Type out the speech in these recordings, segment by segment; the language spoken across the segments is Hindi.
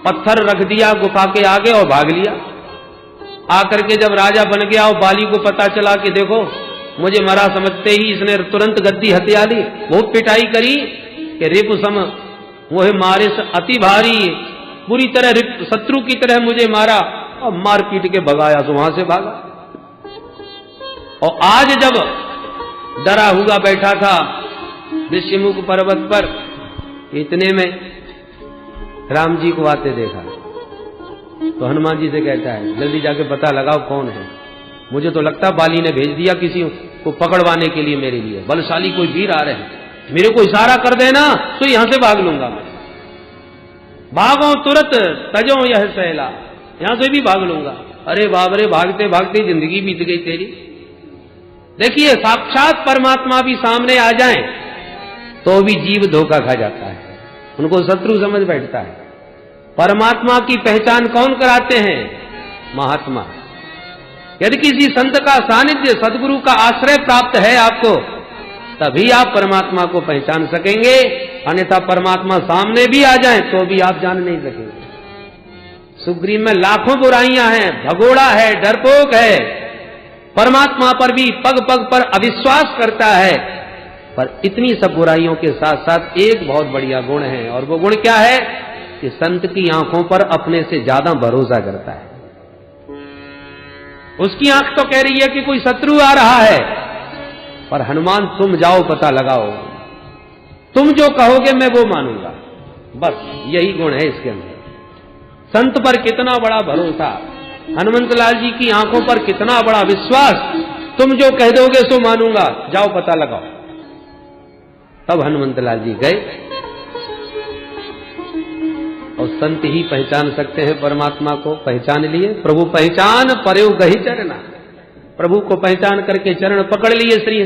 पत्थर रख दिया गुफा के आगे और भाग लिया। आकर के जब राजा बन गया और बाली को पता चला कि देखो मुझे मरा समझते ही इसने तुरंत गद्दी हथिया ली, बहुत पिटाई करी कि रिपु सम मोहे मारे अति भारी, पूरी तरह शत्रु की तरह मुझे मारा और मार पीट के भगाया, तो वहां से भागा। और आज जब डरा हुआ बैठा था ऋषिमुख पर्वत पर, इतने में राम जी को आते देखा तो हनुमान जी से कहता है जल्दी जाके पता लगाओ कौन है। मुझे तो लगता बाली ने भेज दिया किसी को पकड़वाने के लिए, मेरे लिए बलशाली कोई वीर आ रहे हैं, मेरे को इशारा कर देना तो यहां से भाग लूंगा मैं। भागो तुरंत तजो यह सहला, यहां से भी भाग लूंगा। अरे बाप रे, भागते भागते जिंदगी बीत गई तेरी। देखिए साक्षात परमात्मा भी सामने आ जाए तो भी जीव धोखा खा जाता है, उनको शत्रु समझ बैठता है। परमात्मा की पहचान कौन कराते हैं? महात्मा। यदि किसी संत का सानिध्य, सदगुरु का आश्रय प्राप्त है आपको, तभी आप परमात्मा को पहचान सकेंगे, अन्यथा परमात्मा सामने भी आ जाए तो भी आप जान नहीं सकेंगे। सुग्रीव में लाखों बुराइयां हैं, भगोड़ा है, डरपोक है, परमात्मा पर भी पग पग पर अविश्वास करता है, पर इतनी सब बुराइयों के साथ साथ एक बहुत बढ़िया गुण है, और वो गुण क्या है कि संत की आंखों पर अपने से ज्यादा भरोसा करता है। उसकी आंख तो कह रही है कि कोई शत्रु आ रहा है, पर हनुमान तुम जाओ पता लगाओ, तुम जो कहोगे मैं वो मानूंगा। बस यही गुण है इसके अंदर। संत पर कितना बड़ा भरोसा, हनुमंत लाल जी की आंखों पर कितना बड़ा विश्वास, तुम जो कह दोगे सो मानूंगा, जाओ पता लगाओ। तब हनुमंत लाल जी गए, और संत ही पहचान सकते हैं परमात्मा को। पहचान लिए, प्रभु पहचान परयो गही चरना, प्रभु को पहचान करके चरण पकड़ लिए श्री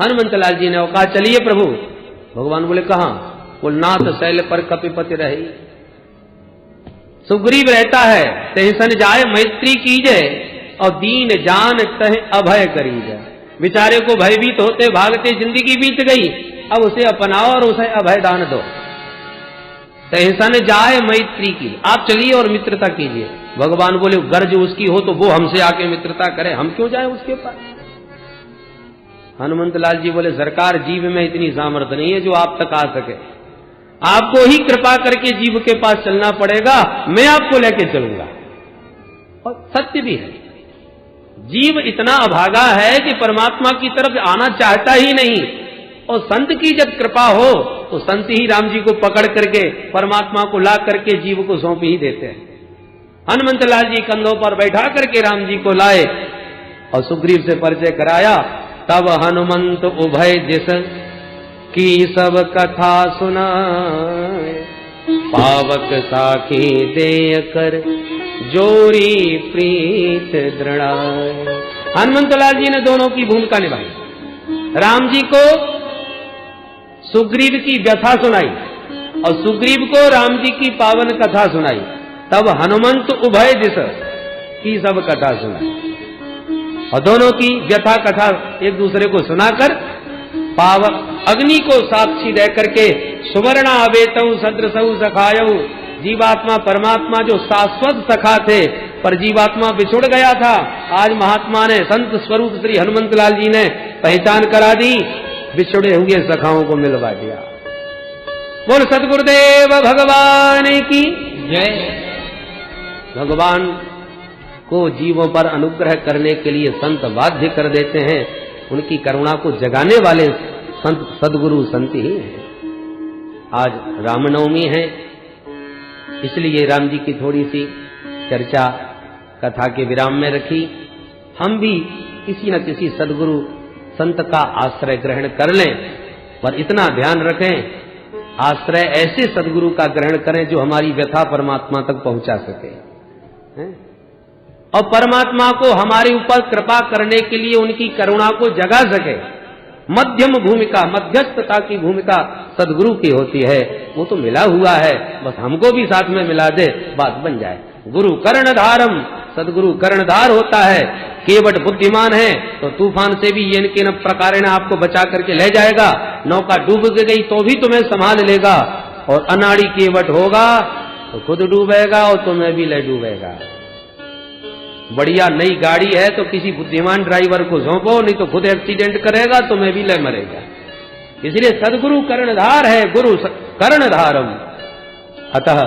हनुमंत लाल जी ने, और कहा चलिए प्रभु। भगवान बोले कहां? बोल नाथ शैल पर कपिपति रही, सुग्रीव रहता है तहि सन जाए मैत्री कीजे, और दीन जान तह अभय करीजे। बेचारे को भयभीत होते भागते जिंदगी बीत गई, अब उसे अपनाओ और उसे अभय दान दो। तहसन जाए मैत्री की, आप चलिए और मित्रता कीजिए। भगवान बोले गर्ज उसकी हो तो वो हमसे आके मित्रता करे, हम क्यों जाए उसके पास। हनुमंत लाल जी बोले सरकार जीव में इतनी सामर्थ्य नहीं है जो आप तक आ सके, आपको ही कृपा करके जीव के पास चलना पड़ेगा, मैं आपको लेके चलूंगा। और सत्य भी है, जीव इतना अभागा है कि परमात्मा की तरफ आना चाहता ही नहीं, और संत की जब कृपा हो तो संत ही राम जी को पकड़ करके परमात्मा को ला करके जीव को सौंप ही देते हैं। हनुमंत लाल जी कंधों पर बैठा करके राम जी को लाए और सुग्रीव से परिचय कराया। तब हनुमंत उभय दिस की सब कथा सुनाए, पावक साखी देय कर जोरी प्रीत दृढ़ाए। हनुमंत लाल जी ने दोनों की भूमिका निभाई। राम जी को सुग्रीव की व्यथा सुनाई और सुग्रीव को राम जी की पावन कथा सुनाई। तब हनुमंत उभय दिस की सब कथा सुनाई, और दोनों की व्यथा कथा एक दूसरे को सुनाकर पावन अग्नि को साक्षी दे करके सुवर्णा अवेतऊ सदृशऊ सखायऊ, जीवात्मा परमात्मा जो शाश्वत सखा थे पर जीवात्मा बिछुड़ गया था, आज महात्मा ने संत स्वरूप श्री हनुमंत लाल जी ने पहचान करा दी, बिछुड़े हुए सखाओं को मिलवा दिया। बोल सतगुरुदेव भगवान की जय। भगवान को जीवों पर अनुग्रह करने के लिए संत बाध्य कर देते हैं, उनकी करुणा को जगाने वाले संत सदगुरु संत ही हैं। आज रामनवमी है, इसलिए राम जी की थोड़ी सी चर्चा कथा के विराम में रखी। हम भी किसी न किसी सदगुरु संत का आश्रय ग्रहण कर लें, पर इतना ध्यान रखें आश्रय ऐसे सदगुरु का ग्रहण करें जो हमारी व्यथा परमात्मा तक पहुंचा सके, और परमात्मा को हमारे ऊपर कृपा करने के लिए उनकी करुणा को जगा सके। मध्यम भूमिका, मध्यस्थता की भूमिका सदगुरु की होती है। वो तो मिला हुआ है, बस हमको भी साथ में मिला दे, बात बन जाए। गुरु कर्णधारम, सदगुरु कर्णधार होता है। केवट बुद्धिमान है तो तूफान से भी ये न प्रकार आपको बचा करके ले जाएगा, नौका डूब गई तो भी तुम्हें संभाल लेगा। और अनाड़ी केवट होगा तो खुद डूबेगा और तुम्हें भी ले डूबेगा। बढ़िया नई गाड़ी है तो किसी बुद्धिमान ड्राइवर को सौंपो, नहीं तो खुद एक्सीडेंट करेगा, तुम्हें भी ले मरेगा। इसलिए सदगुरु कर्णधार है, गुरु कर्णधारम। अतः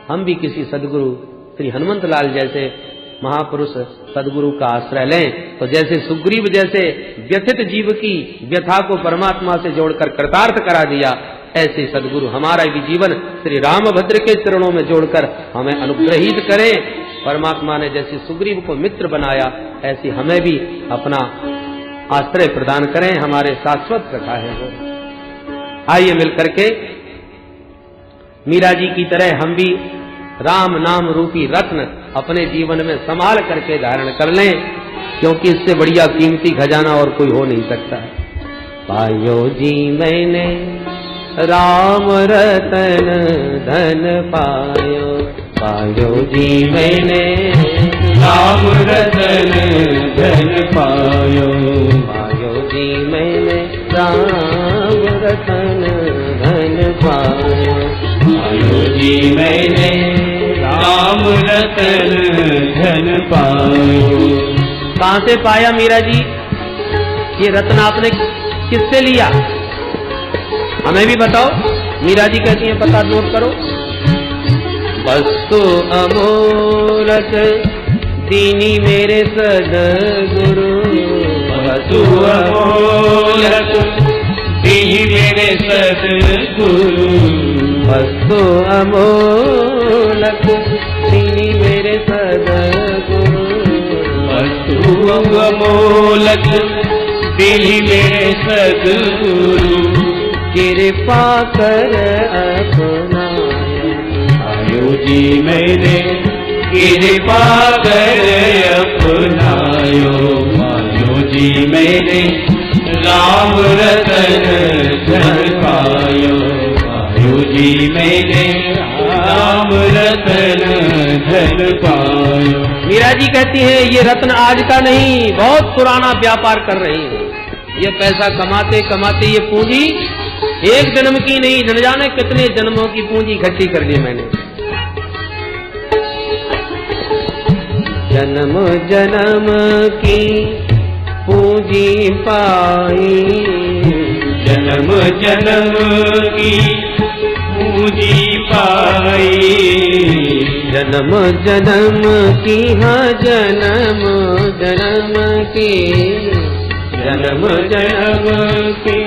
हम भी किसी सदगुरु श्री हनुमंत लाल जैसे महापुरुष सदगुरु का आश्रय लें, तो जैसे सुग्रीव जैसे व्यथित जीव की व्यथा को परमात्मा से जोड़कर कृतार्थ करा दिया, ऐसे सदगुरु हमारा भी जीवन श्री रामभद्र के चरणों में जोड़कर हमें अनुग्रहित करें। परमात्मा ने जैसे सुग्रीव को मित्र बनाया, ऐसे हमें भी अपना आश्रय प्रदान करें, हमारे शाश्वत रखा है वो। आइए मिलकर के मीरा जी की तरह हम भी राम नाम रूपी रत्न अपने जीवन में संभाल करके धारण कर लें, क्योंकि इससे बढ़िया कीमती खजाना और कोई हो नहीं सकता है। पायो जी मैंने राम रतन धन पायो, पायो जी मैंने राम रतन धन पायो, पायो जी मैंने राम रतन धन पायो, पायो जी मैंने राम रतन धन पायो। कहां से पाया मीरा जी? ये रत्न आपने किससे लिया? हमें भी बताओ। मीरा जी कहती हैं, पता नोट करो। वस्तु अमोलक दीनी मेरे सदगुरु, वस्तु अमोलक दीनी मेरे सदगुरु, वस्तु अमोलक दीनी मेरे सदगुरु, वस्तु अमोलक दीनी मेरे सदगुरु, कृपा कर अपनाया, पायो जी मैंने कृपा कर अपनायो, पायो जी मैंने राम रतन धन पायो, पायो जी मैंने राम रतन धन पायो। मीरा जी कहती है, ये रत्न आज का नहीं, बहुत पुराना व्यापार कर रही है। ये पैसा कमाते कमाते ये पूंजी एक जन्म की नहीं, न जाने कितने जन्मों की पूंजी इकट्ठी कर ली मैंने। जन्म जन्म की पूंजी पाई, जन्म जन्म की पूंजी पाई, जन्म जन्म की, हाँ जन्म जन्म की, जन्म जन्म की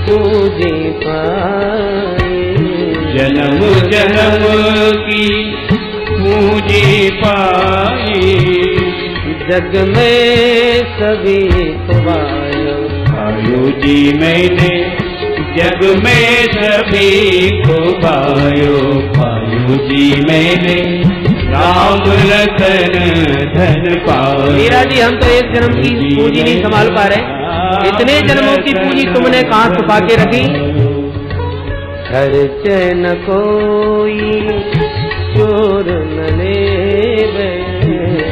पूंजी पाई, जन्म जन्म की पूंजी पाई, जग में सभी को पायो, पायो जी मैंने जग में सभी को पायो, पायो जी मैंने राम रतन धन पायो। मीरा जी, हम तो एक जन्म की पूंजी नहीं संभाल पा रहे, इतने जन्मों की पूंजी तुमने कहाँ छुपा के रखी? खर्च न कोई चोर न लेवे,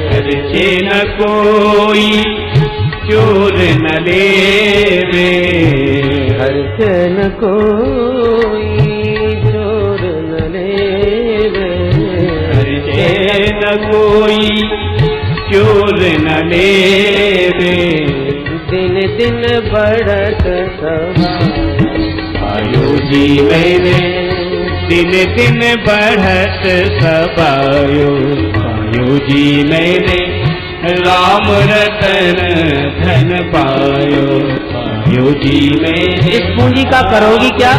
खर्चे न कोई चोर न लेवे, खर्च न कोई चोर न लेवे, खर्चे न कोई चोर न लेवे, दिन दिन बढ़त सवार, पायो जी मैंने दिन दिन बढ़त सबायो, पायो जी मैंने राम रतन धन पायो, पायो जी मैंने इस पूंजी का करोगी क्या?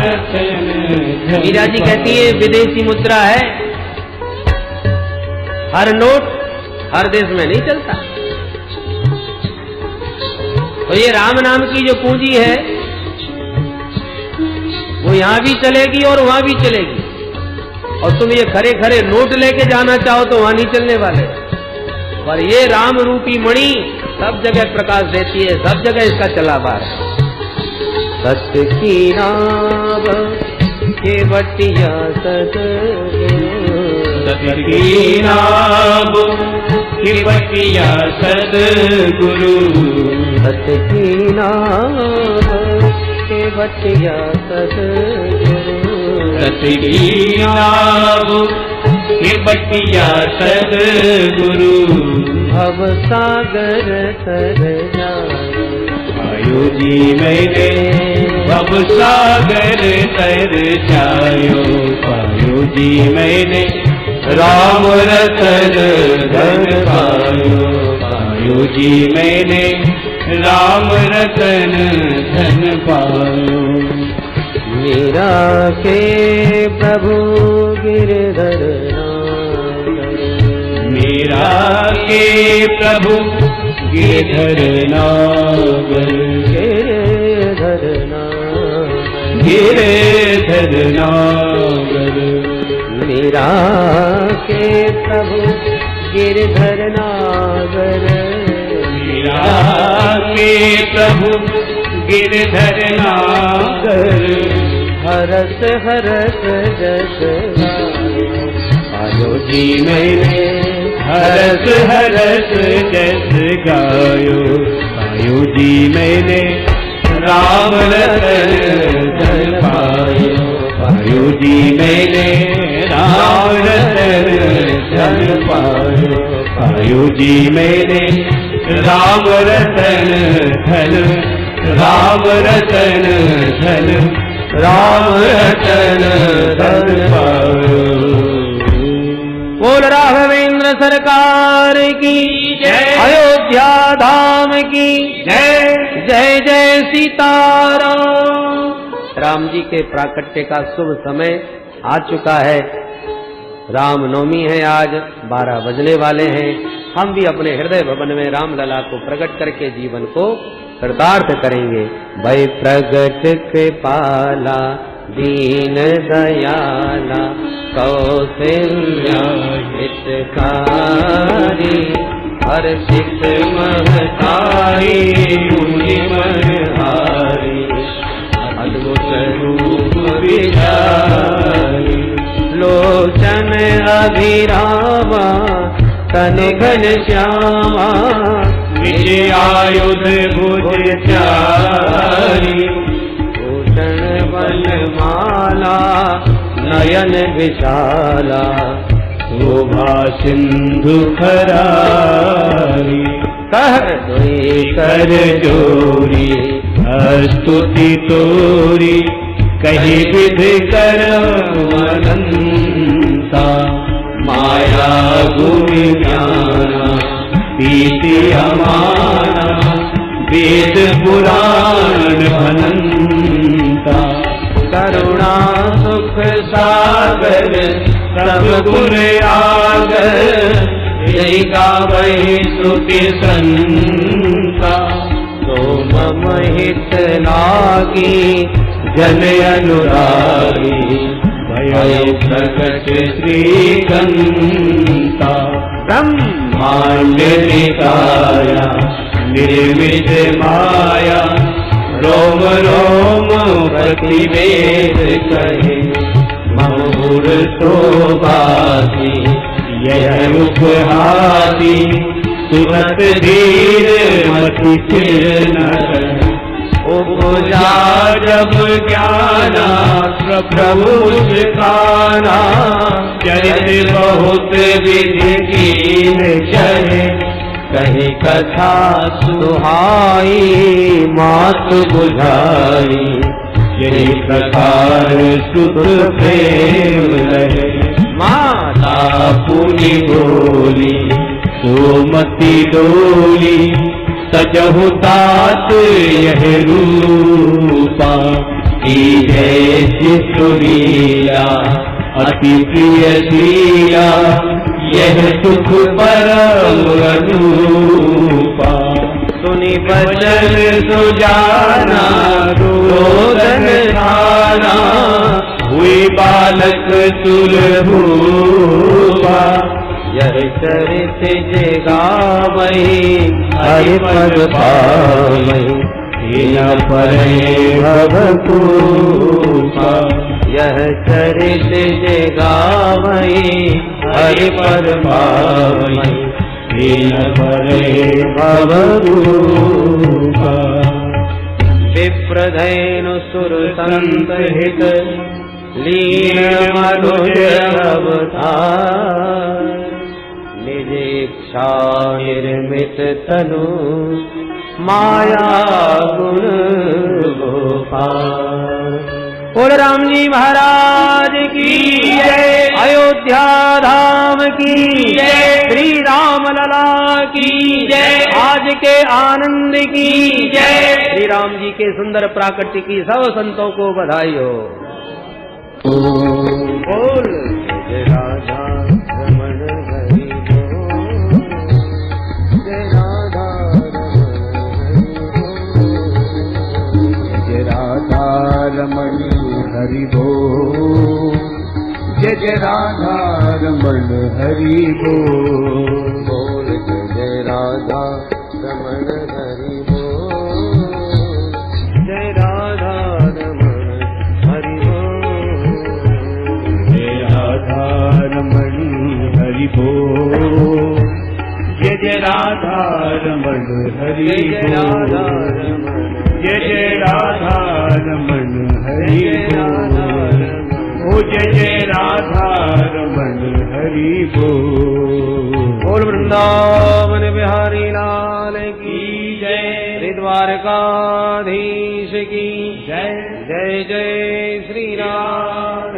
मीरा जी कहती है, विदेशी मुद्रा है, हर नोट हर देश में नहीं चलता, तो ये राम नाम की जो पूंजी है वो यहां भी चलेगी और वहां भी चलेगी, और तुम ये खरे खरे नोट लेके जाना चाहो तो वहां नहीं चलने वाले, पर ये राम रूपी मणि सब जगह प्रकाश देती है, सब जगह इसका चलाबार है। सत्य की नाव के बटिया सदगुरु, सत्य की नाव की बटिया सदगुरु, सत्य की नाव के बटिया सदगुरु, सत की नाव ये बटिया सदगुरु भव सागर तर जायो आयो जी मैंने भव सागर तर जायो पायो जी मैंने राम रतन धन पायो पायो जी मैंने राम रतन धन पायो मीरा के प्रभु गिरधर नागर मीरा के प्रभु गिरधर नागर गिरधर नागर गिरधर नागर मीरा के प्रभु गिरधर नागर मीरा के प्रभु गिरधर नागर हरस हरस जस आयो जी मैंने हरस हरस जस गायो आयो जी मैंने राम रतन धन पायो पायो जी मैंने राम रतन धन पायो पायो जी मैंने राम रतन धन राम रतन धन राम रतन धन पायो बोल राघवेंद्र सरकार की जय। अयोध्या धाम की जय जय जय सीताराम। राम जी के प्राकट्य का शुभ समय आ चुका है। रामनवमी है, आज 12 बजने वाले हैं। हम भी अपने हृदय भवन में रामलला को प्रकट करके जीवन को कृतार्थ करेंगे। भय प्रगट कृपाला दीन दयाला कौशल्या हितकारी हर्षित महतारी मुनि मनहारी अद्भुत रूप विचारी लोचन अभिरामा तन घन श्यामा विजयायुध भुज चारी भूषण वनमाला नयन विशाला शोभा सिंधु खरारी कह कर जोरी स्तुति तोरी कही विध कर अनंता माया गुण ज्ञाना प्रीति अमाना वेद पुराण अनंता करुणा सुख सागर सब गुण आगर यही गावहि स्तुति संता तो मम हित लागी जन अनुरागी भय प्रकट श्रीकंता ब्रह्मांड निकाया निर्मित माया रोम रोम प्रतिवेद कहे महुर शोभासी यह उपहासी सुरत धीर मति चिर न उपजा जब ज्ञाना प्रभु सिखाना चरित बहुत विधि कीन चले कहीं कथा सुहाई मात बुझाई यही प्रकार सुख प्रेम रहे माता पुनि बोली सुमति डोली सजहु तात यह रूपा की जय शिशुरीला अति प्रिय लीला यह सुख परम रूपा सुनि बचन सुजाना रोदन थाना हुई बालक सुलभूपा यह चरित जगावहि हरि पद पावहि हीन परे भवपूपा यह चरित जगावहि हरि पद पावहि हीन परे भवपूपा विप्रधेनु सुर संत हित लीन मनुज अवतार, निज इच्छा निर्मित तनु, माया गुण गोपाल। बोल राम जी महाराज की जय, अयोध्या धाम की जय, श्री राम लला की जय, आज के आनंद की जय। श्री राम जी के सुंदर प्राकट्य की सब संतों को बधाई हो। बोल जय राधा रमण हरि बोल, जय राधा रमण हरि बोल, जय जय राधा रमण हरि बोल। बोल जय राधा रमण हरि बोल, जय राधा रमण हरि बोल, जय राधा रमण हरि बोल, जय जय राधा रमण हरि बोल, जय जय राधा रमण हरि बोल, ओ जय जय राधा रमण हरि बोल। बोल वृंदावन बिहारी लाल की जय, श्री द्वारकाधीश की जय, जय जय श्री राम।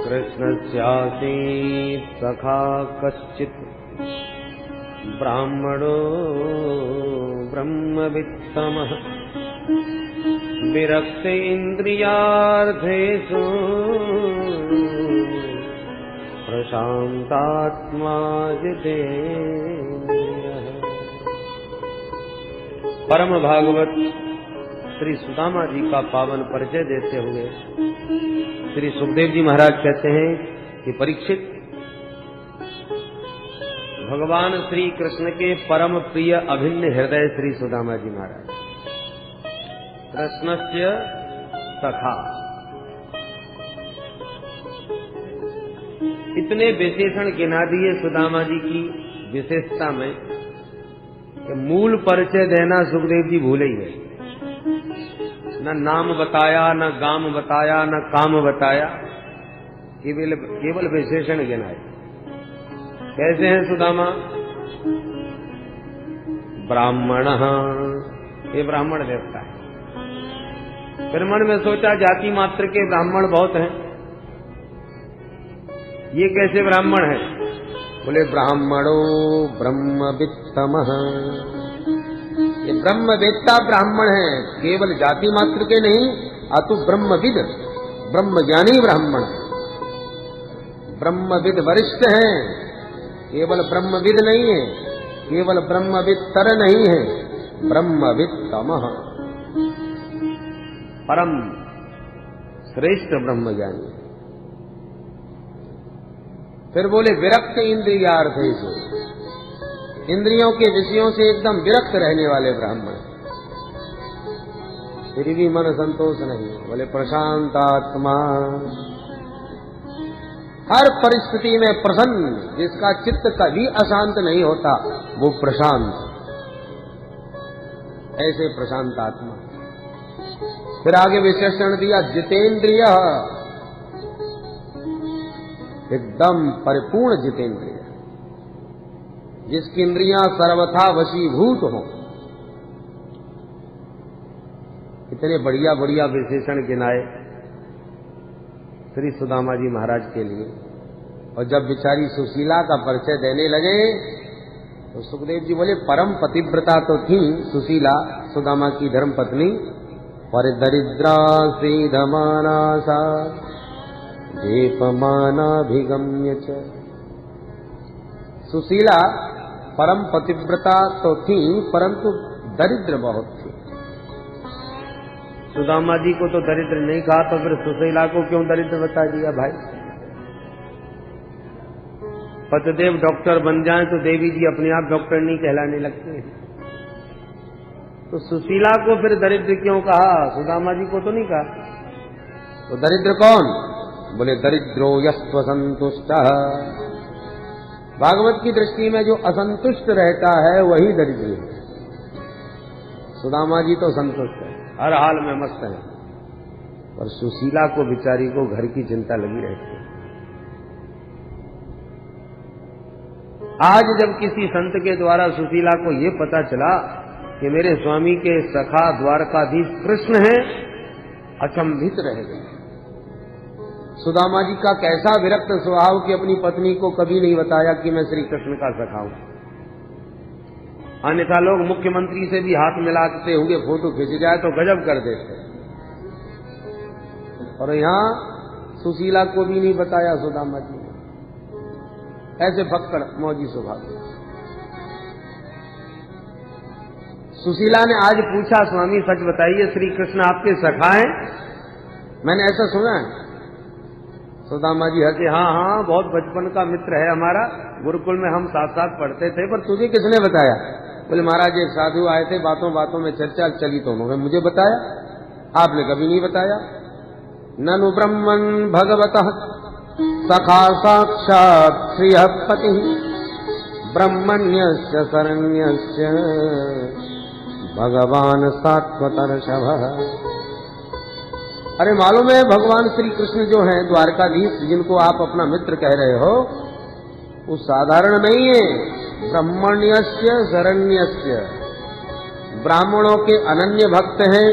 कृष्णस्यासीत् सखा कश्चित्, ब्राह्मणो ब्रह्मवित्तमः, विरक्त इन्द्रियार्थेषु, प्रशान्तात्मा जितेन्द्रियः। परम भागवत श्री सुदामा जी का पावन परिचय देते हुए श्री सुखदेव जी महाराज कहते हैं कि परीक्षित, भगवान श्री कृष्ण के परम प्रिय अभिन्न हृदय श्री सुदामा जी महाराज, कृष्णस्य सखा, इतने विशेषण गिना दिए सुदामा जी की विशेषता में कि मूल परिचय देना सुखदेव जी भूले ही है। न नाम बताया, न गाम बताया, न काम बताया, केवल विशेषण गिनाए। कैसे हैं सुदामा? ब्राह्मण, ये ब्राह्मण देवता है। फिर मन में सोचा जाति मात्र के ब्राह्मण बहुत हैं, ये कैसे ब्राह्मण है? बोले ब्राह्मणो ब्रह्मवित्तमः, ये ब्रह्मवेत्ता ब्राह्मण है, केवल जाति मात्र के नहीं, अतु ब्रह्मविद, ब्रह्मज्ञानी ब्राह्मण। ब्रह्मविद वरिष्ठ हैं, केवल ब्रह्मविद नहीं है, केवल ब्रह्मवित्तर नहीं है, ब्रह्मवित्तमः, परम श्रेष्ठ ब्रह्मज्ञानी। फिर बोले विरक्त इंद्रियार्थेषु, इंद्रियों के विषयों से एकदम विरक्त रहने वाले ब्राह्मण, फिर भी मन संतोष नहीं। बोले प्रशांतात्मा, हर परिस्थिति में प्रसन्न, जिसका चित्त कभी अशांत नहीं होता वो प्रशांत, ऐसे प्रशांत आत्मा। फिर आगे विशेषण दिया जितेंद्रिय, एकदम परिपूर्ण जितेंद्रिय, जिसकी इंद्रियां सर्वथा वशीभूत हों। इतने बढ़िया बढ़िया विशेषण गिनाए श्री सुदामा जी महाराज के लिए। और जब बिचारी सुशीला का परिचय देने लगे तो सुखदेव जी बोले परम पतिव्रता तो थी सुशीला, सुदामा की धर्म पत्नी, पर दरिद्रा श्रीधमाना सा दीपमानाभिगम्य च। सुशीला परम पतिव्रता तो थी, परंतु दरिद्र बहुत थी। सुदामा जी को तो दरिद्र नहीं कहा, तो फिर सुशीला को क्यों दरिद्र बता दिया भाई? पतिदेव डॉक्टर बन जाए तो देवी जी अपने आप डॉक्टर नहीं कहलाने लगते, तो सुशीला को फिर दरिद्र क्यों कहा? सुदामा जी को तो नहीं कहा। तो दरिद्र कौन? बोले दरिद्रो यस्त्व संतुष्ट। भागवत की दृष्टि में जो असंतुष्ट रहता है वही दरिद्र है। सुदामा जी तो संतुष्ट है। हर हाल में मस्त हैं, पर सुशीला को बेचारी को घर की चिंता लगी रहती है। आज जब किसी संत के द्वारा सुशीला को ये पता चला कि मेरे स्वामी के सखा द्वारकाधीश कृष्ण हैं, अचंभित रह गए। सुदामा जी का कैसा विरक्त स्वभाव कि अपनी पत्नी को कभी नहीं बताया कि मैं श्री कृष्ण का सखा हूं। अन्यथा लोग मुख्यमंत्री से भी हाथ मिलाते हुए फोटो खींच जाए तो गजब कर देते, और यहां सुशीला को भी नहीं बताया सुदामा जी ने। ऐसे फक्कड़ मौजी स्वभाव। सुशीला ने आज पूछा, स्वामी सच बताइए श्री कृष्ण आपके सखा हैं? मैंने ऐसा सुना है। सुदामा जी हंसे, हाँ हाँ, बहुत बचपन का मित्र है हमारा, गुरुकुल में हम साथ साथ पढ़ते थे, पर तुझे किसने बताया? बोले महाराज एक साधु आए थे, बातों बातों में चर्चा चली तो उन्होंने मुझे बताया, आपने कभी नहीं बताया। ननु ब्रह्मन् भगवतः सखा साक्षात् श्रियः पतिः ब्रह्मण्यस्य शरण्यस्य भगवान सात्वतर्षभः। अरे मालूम है भगवान श्री कृष्ण जो हैं द्वारकाधीश, जिनको आप अपना मित्र कह रहे हो, वो साधारण नहीं है। ब्रह्मण्यस्य शरण्यस्य, ब्राह्मणों के अनन्य भक्त हैं,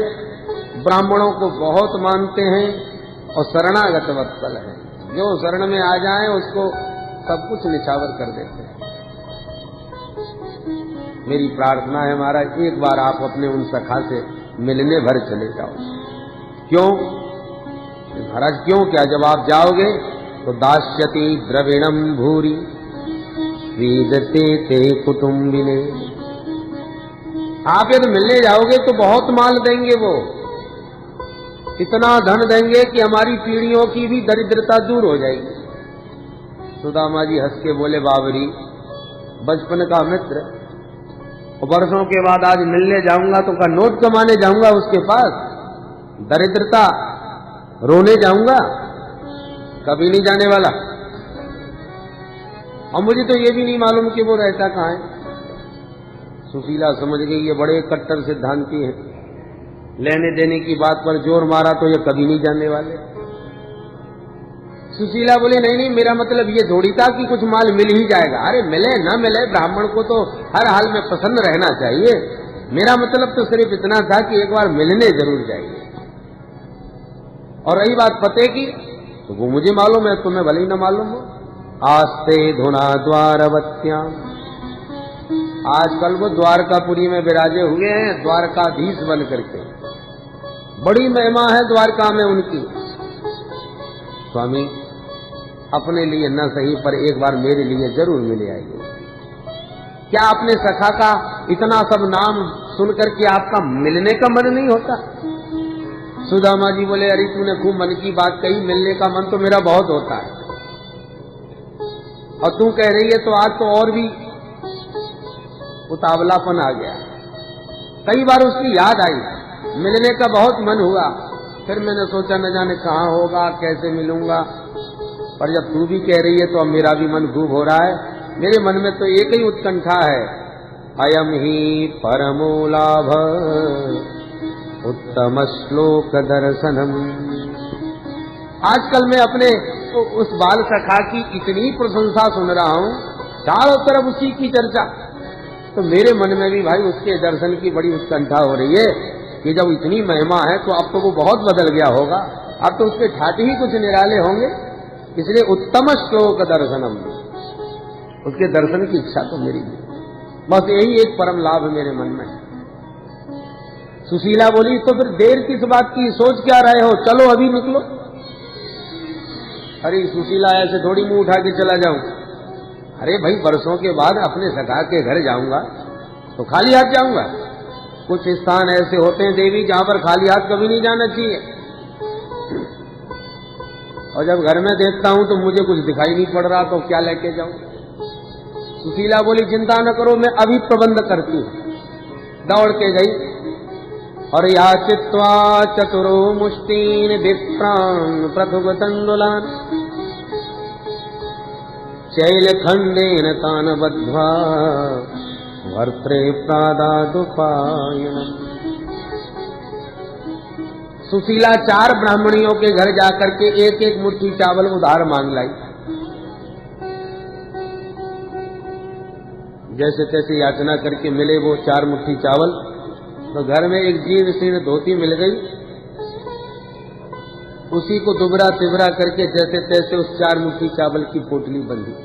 ब्राह्मणों को बहुत मानते हैं और शरणागत वत्सल हैं। जो शरण में आ जाए उसको सब कुछ निछावर कर देते हैं। मेरी प्रार्थना है महाराज, एक बार आप अपने उन सखा से मिलने भर चले जाओ। क्यों महाराज, क्यों? क्या जब आप जाओगे तो दास्यति द्रविणम भूरि स्वीदते ते कुटुम्बिने। आप यदि मिलने जाओगे तो बहुत माल देंगे, वो इतना धन देंगे कि हमारी पीढ़ियों की भी दरिद्रता दूर हो जाएगी। सुदामा जी हंस के बोले, बाबरी बचपन का मित्र, वर्षों के बाद आज मिलने जाऊंगा तो का नोट कमाने जाऊंगा उसके पास, दरिद्रता रोने जाऊंगा? कभी नहीं जाने वाला। और मुझे तो ये भी नहीं मालूम कि वो रहता कहाँ है। सुशीला समझ गई ये बड़े कट्टर सिद्धांती हैं, लेने देने की बात पर जोर मारा तो ये कभी नहीं जाने वाले। सुशीला बोली, नहीं नहीं, मेरा मतलब ये थोड़ी था कि कुछ माल मिल ही जाएगा। अरे मिले न मिले, ब्राह्मण को तो हर हाल में प्रसन्न रहना चाहिए। मेरा मतलब तो सिर्फ इतना था कि एक बार मिलने जरूर जाइए। और रही बात पते की, तो वो मुझे मालूम है, तुम्हें भले ही न मालूम हो। आस्ते धुना द्वारवत्याम, आजकल वो द्वारकापुरी में विराजे हुए हैं, द्वारकाधीश बन करके। बड़ी महिमा है द्वारका में उनकी। स्वामी अपने लिए न सही पर एक बार मेरे लिए जरूर मिले आइए। क्या अपने सखा का इतना सब नाम सुनकर के आपका मिलने का मन नहीं होता? सुदामा जी बोले, अरे तूने खूब मन की बात कही, मिलने का मन तो मेरा बहुत होता है, और तू कह रही है तो आज तो और भी उतावलापन आ गया। कई बार उसकी याद आई, मिलने का बहुत मन हुआ, फिर मैंने सोचा न जाने कहाँ होगा, कैसे मिलूंगा। पर जब तू भी कह रही है तो अब मेरा भी मन खूब हो रहा है। मेरे मन में तो एक ही उत्कंठा है, अयम ही परमो लाभ उत्तम श्लोक दर्शनम। आजकल मैं अपने उस बाल सखा की इतनी प्रशंसा सुन रहा हूं, चारों तरफ उसी की चर्चा, तो मेरे मन में भी भाई उसके दर्शन की बड़ी उत्कंठा हो रही है कि जब इतनी महिमा है तो अब तो वो बहुत बदल गया होगा, अब तो उसके ठाट ही कुछ निराले होंगे। इसलिए उत्तम श्लोक दर्शनम, उसके दर्शन की इच्छा तो मेरी भी, बस यही एक परम लाभ मेरे मन में। सुशीला बोली, तो फिर देर किस बात की, सोच क्या रहे हो, चलो अभी निकलो। अरे सुशीला ऐसे थोड़ी मुंह उठा के चला जाऊं। अरे भाई वर्षों के बाद अपने सखा के घर जाऊंगा तो खाली हाथ जाऊंगा? कुछ स्थान ऐसे होते हैं देवी जहां पर खाली हाथ कभी नहीं जाना चाहिए। और जब घर में देखता हूं तो मुझे कुछ दिखाई नहीं पड़ रहा, तो क्या लेके जाऊं? सुशीला बोली, चिंता न करो, मैं अभी प्रबंध करती हूं। दौड़ के गई और याचित्वा चतुरो मुष्टीन विप्रान प्रथुगतंडुलान शैलखंडेन तान बद्ध्वा वर्त्रे प्रादादुपायनम्। सुशीला 4 ब्राह्मणियों के घर जाकर के एक एक मुट्ठी चावल उधार मांग लाई। जैसे तैसे याचना करके मिले वो 4 मुट्ठी चावल, तो घर में एक जीर्ण शीर्ण धोती मिल गई। उसी को दुबरा तिबरा करके जैसे तैसे उस 4 मुट्ठी चावल की पोटली बंधी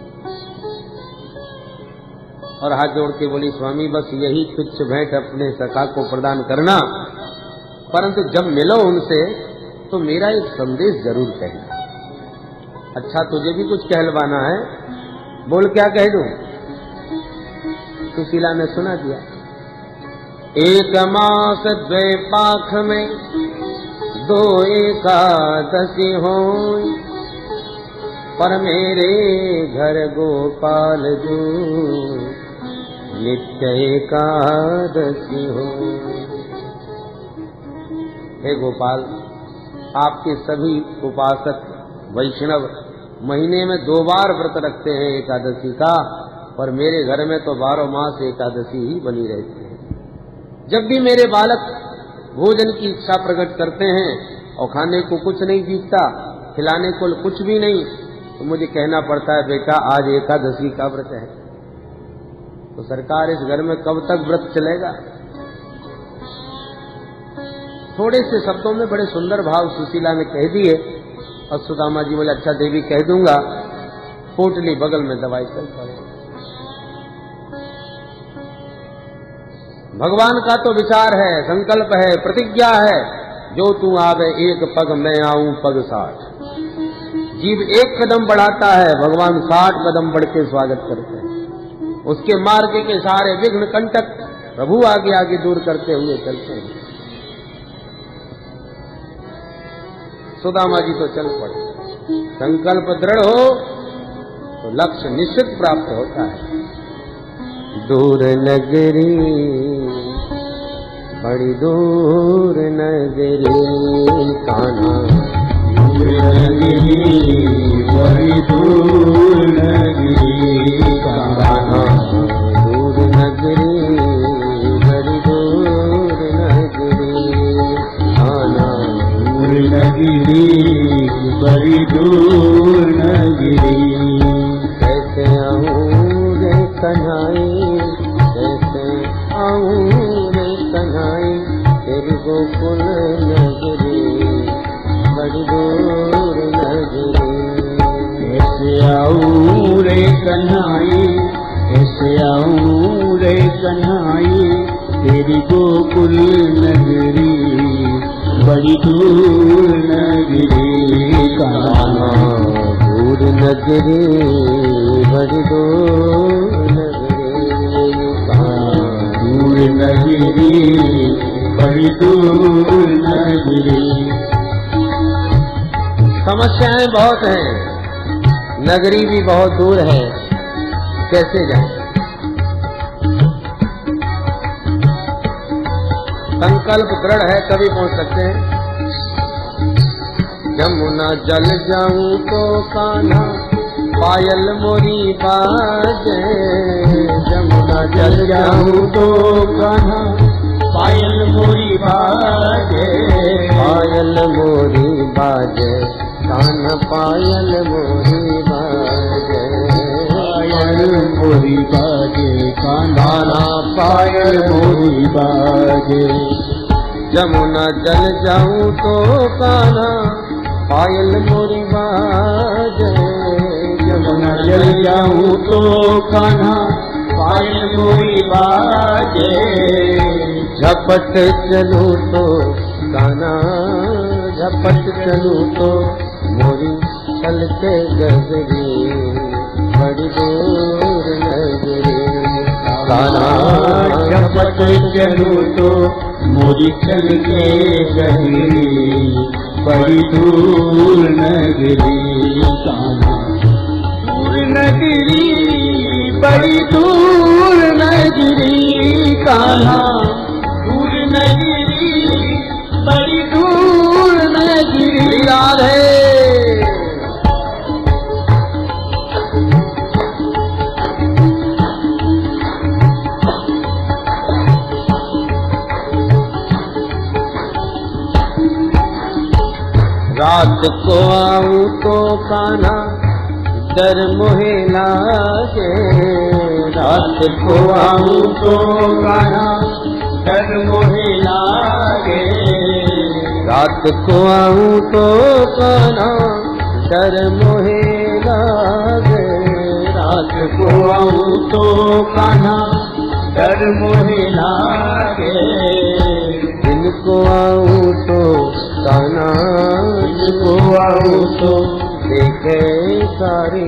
और हाथ जोड़ के बोली, स्वामी बस यही तुच्छ भेंट अपने सखा को प्रदान करना, परंतु जब मिलो उनसे तो मेरा एक संदेश जरूर कहना। अच्छा तुझे भी कुछ कहलवाना है, बोल क्या कह दूं? सुशीला ने सुना दिया। 1 मास 2 पाख में 2 एकादशी होई, पर मेरे घर गोपाल जो नित्य एकादशी हो। हे गोपाल, आपके सभी उपासक वैष्णव महीने में 2 बार व्रत रखते हैं एकादशी का, पर मेरे घर में तो 12 मास एकादशी ही बनी रहती है। जब भी मेरे बालक भोजन की इच्छा प्रकट करते हैं और खाने को कुछ नहीं दिखता, खिलाने को कुछ भी नहीं, तो मुझे कहना पड़ता है बेटा आज एकादशी का व्रत है। तो सरकार इस घर में कब तक व्रत चलेगा? थोड़े से शब्दों में बड़े सुंदर भाव सुशीला ने कह दिए और सुदामा जी बोले अच्छा देवी कह दूंगा, पोटली बगल में दवाई चल पड़े। भगवान का तो विचार है, संकल्प है, प्रतिज्ञा है, जो तू आवे 1 पग मैं आऊं पग 60। जीव 1 कदम बढ़ाता है, भगवान 60 कदम बढ़ के स्वागत करते हैं। उसके मार्ग के सारे विघ्न कंटक प्रभु आगे आगे दूर करते हुए चलते हैं। सुदामा जी तो चल पड़े। संकल्प दृढ़ हो तो लक्ष्य निश्चित प्राप्त होता है। दूर नगरी बड़ी दूर नगरी कान्हा, बड़ी दूर नगरी कान्हा, दूर नगरी बड़ी दूर नगरी कान्हा, दूर नगरी बड़ी दूर नगरी। कैसे आऊं रे कन्हाई, कैसे आऊं रे कन्हाई, तेरी गोकुल नगरी बड़ी दूर नगरी। कैसे आऊं रे कन्हाई, कैसे आऊं रे कन्हाई, तेरी गोकुल नगरी बड़ी दूर नगरी कान्हा, दूर नगरी बड़ी दूर नगरी कान्हा, दूर नगरी बड़ी दूर नगरी। समस्याएं बहुत हैं, नगरी भी बहुत दूर है, कैसे जाएं? संकल्प दृढ़ है तभी पहुंच सकते हैं। यमुना जल जाऊं तो कान्हा पायल मोरी बाजे, यमुना जल जाऊं तो कान्हा पायल मोरी बाजे, पायल मोरी बाजे कान्हा पायल मोरी बाजे, पायल मोरी बाजे कान्हा पायल मोरी बाजे। यमुना जल जाऊं तो कान्हा पायल मोरी बाजे, यमुना जल जाऊं तो कान्हा पायल मोरी बाजे। झपट चलूं तो कान्हा झपट चलूं तो मोरी चलते गजरी बड़ी दूर नगरी कान्हा, झपट चलूं तो मोरी चलते गजरी बड़ी दूर नगरी कान्हा, दूर नगरी बड़ी दूर नगरी कान्हा, दूर नगरी बड़ी दूर नगरी। राधे को आऊं तो कान्हा डर मोहे लागे, रात को आऊं तो कान्हा डर मोहे लागे, रात को आऊं तो कान्हा डर मोहे लागे, रात को आऊं तो कान्हा डर मोहे लागे, दिन को आऊं तो कान्हा, दिन को आऊं तो देखे सारी